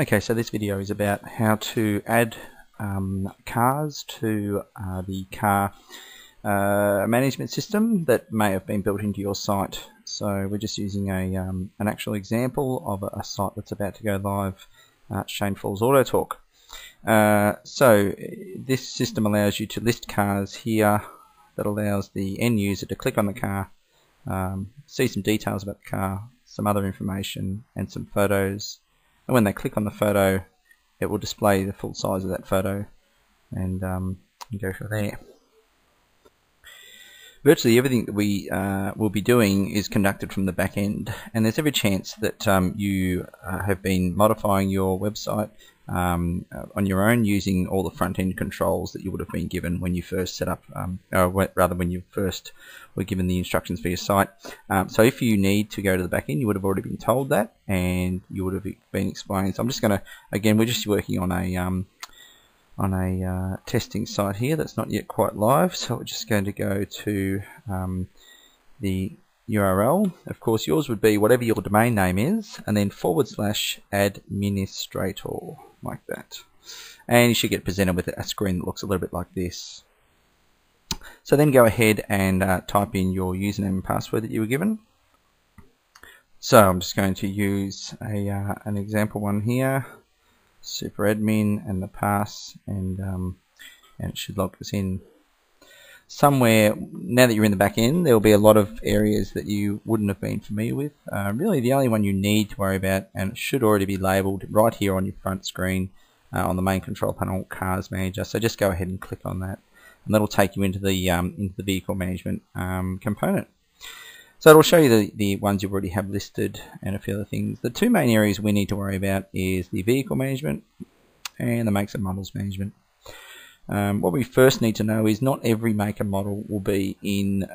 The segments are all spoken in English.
Okay, so this video is about how to add cars to the car management system that may have been built into your site. So we're just using an actual example of a site that's about to go live, Shane Falls Auto Talk. So this system allows you to list cars here that allows the end user to click on the car, see some details about the car, some other information and some photos. And when they click on the photo, it will display the full size of that photo and go from there. Virtually everything that we will be doing is conducted from the back end, and there's every chance that you have been modifying your website on your own using all the front-end controls that you would have been given when you first set up, rather when you first were given the instructions for your site. So if you need to go to the back end, you would have already been told that, and you would have been explained. So I'm just going to, again, we're just working on a testing site here that's not yet quite live, so we're just going to go to the URL. Of course, yours would be whatever your domain name is, and then /administrator, like that. And you should get presented with a screen that looks a little bit like this. So then go ahead and type in your username and password that you were given. So I'm just going to use an example one here, super admin, and the pass, and it should log us in. Somewhere, now that you're in the back end, there will be a lot of areas that you wouldn't have been familiar with. Really the only one you need to worry about, and it should already be labelled right here on your front screen on the main control panel, Cars Manager. So just go ahead and click on that, and that'll take you into the vehicle management component. So it'll show you the ones you already have listed and a few other things. The two main areas we need to worry about is the vehicle management and the makes and models management. What we first need to know is not every make and model will be in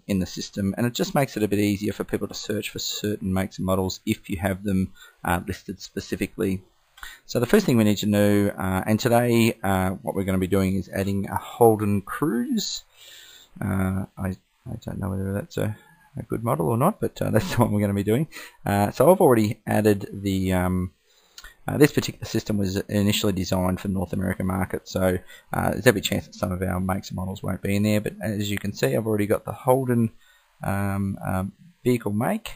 the system, and it just makes it a bit easier for people to search for certain makes and models if you have them listed specifically. So the first thing we need to know, and today what we're going to be doing is adding a Holden Cruise. I don't know whether that's a good model or not, but that's what we're going to be doing. So I've already added the this particular system was initially designed for the North American market, so there's every chance that some of our makes and models won't be in there, but as you can see, I've already got the Holden vehicle make,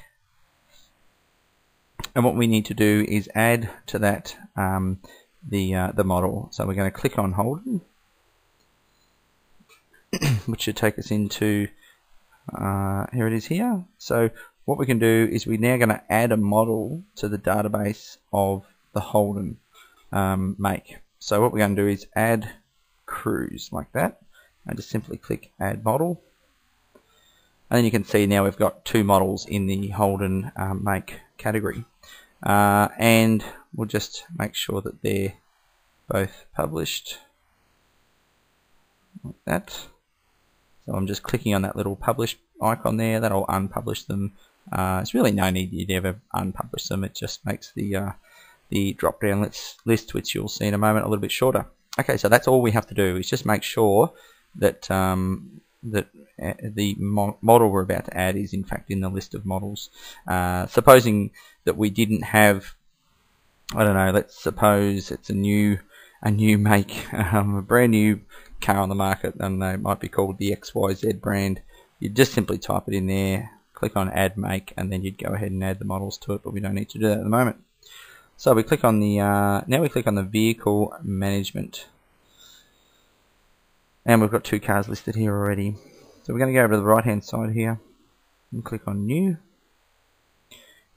and what we need to do is add to that the model. So we're going to click on Holden, which should take us into here it is here. So what we can do is we're now going to add a model to the database of the Holden make. So what we're going to do is add cruise, like that, and just simply click add model, and then you can see now we've got two models in the Holden make category, and we'll just make sure that they're both published like that. So I'm just clicking on that little publish icon there. That'll unpublish them. There's really no need you'd ever unpublish them. It just makes the drop down list, which you'll see in a moment, a little bit shorter. Okay, so that's all we have to do is just make sure that the model we're about to add is in fact in the list of models. Supposing that we didn't have, I don't know, let's suppose it's a new make, a brand new car on the market, and they might be called the XYZ brand. You'd just simply type it in there, click on add make, and then you'd go ahead and add the models to it, but we don't need to do that at the moment. So we click on the now we click on the vehicle management, and we've got two cars listed here already. So we're going to go over to the right hand side here and click on new,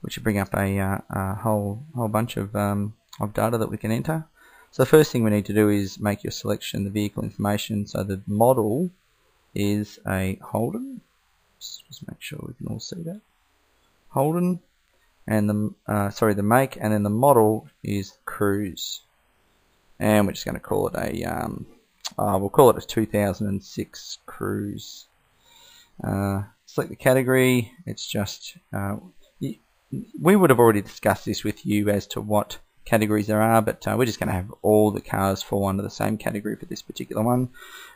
which will bring up a whole bunch of data that we can enter. So the first thing we need to do is make your selection the vehicle information. So the model is a Holden. Just make sure we can all see that. Holden, and the make, and then the model is Cruise, and we're just going to call it a we'll call it a 2006 Cruise. Select the category. It's just we would have already discussed this with you as to what categories there are, but we're just going to have all the cars fall under the same category for this particular one.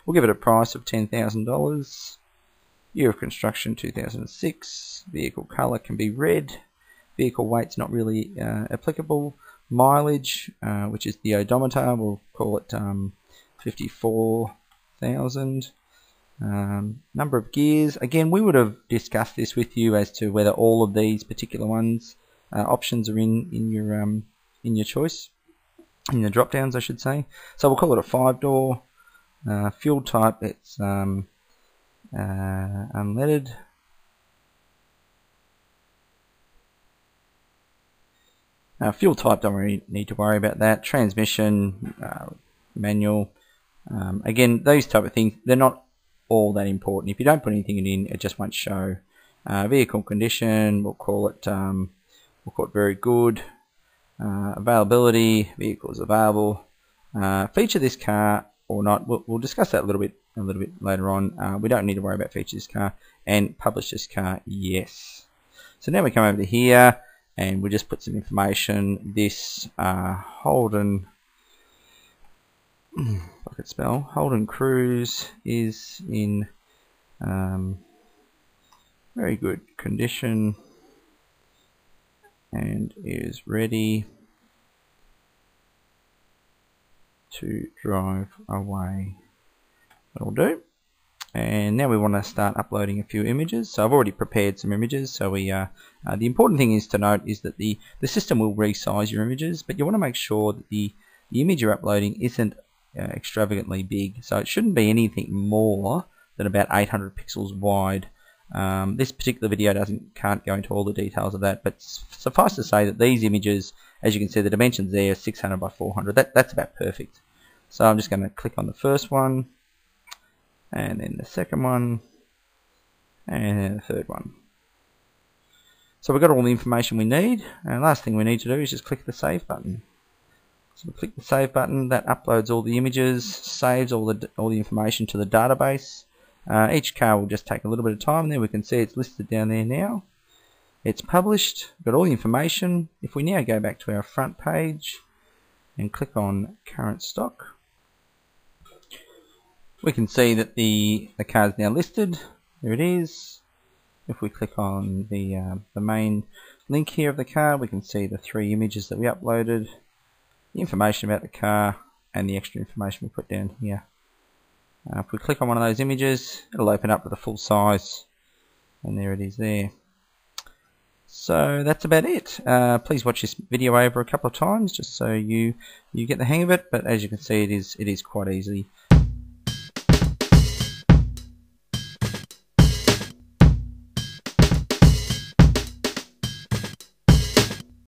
We'll give it a price of $10,000. Year of construction 2006. Vehicle color can be red. Vehicle weight's not really applicable. mileage, which is the odometer. We'll call it 54,000. Number of gears. Again, we would have discussed this with you as to whether all of these particular ones options are in your choice, in the drop downs, I should say. So we'll call it a 5-door. Fuel type, it's unleaded. Fuel type, don't really need to worry about that. Transmission, manual. Again, those type of things, they're not all that important. If you don't put anything in, it just won't show. Vehicle condition, we'll call it very good. Availability, vehicle is available. Feature this car or not, we'll discuss that a little bit later on. We don't need to worry about feature this car. And publish this car, yes. So now we come over to here and we'll just put some information. This Holden, if I could spell, Holden Cruise is in very good condition and is ready to drive away. That'll do. And now we want to start uploading a few images. So I've already prepared some images. So we the important thing is to note is that the system will resize your images, but you want to make sure that the image you're uploading isn't extravagantly big. So it shouldn't be anything more than about 800 pixels wide. This particular video can't go into all the details of that, but suffice to say that these images, as you can see, the dimensions there are 600 by 400. That's about perfect. So I'm just going to click on the first one, and then the second one, and then the third one. So we've got all the information we need, and the last thing we need to do is just click the save button. So we click the save button, that uploads all the images, saves all the information to the database. Each car will just take a little bit of time, and there we can see it's listed down there now. It's published, got all the information. If we now go back to our front page and click on current stock, we can see that the car is now listed. There it is. If we click on the main link here of the car, we can see the 3 images that we uploaded, the information about the car, and the extra information we put down here. If we click on one of those images, it'll open up with a full size, and there it is there. So that's about it. Please watch this video over a couple of times just so you get the hang of it, but as you can see, it is quite easy.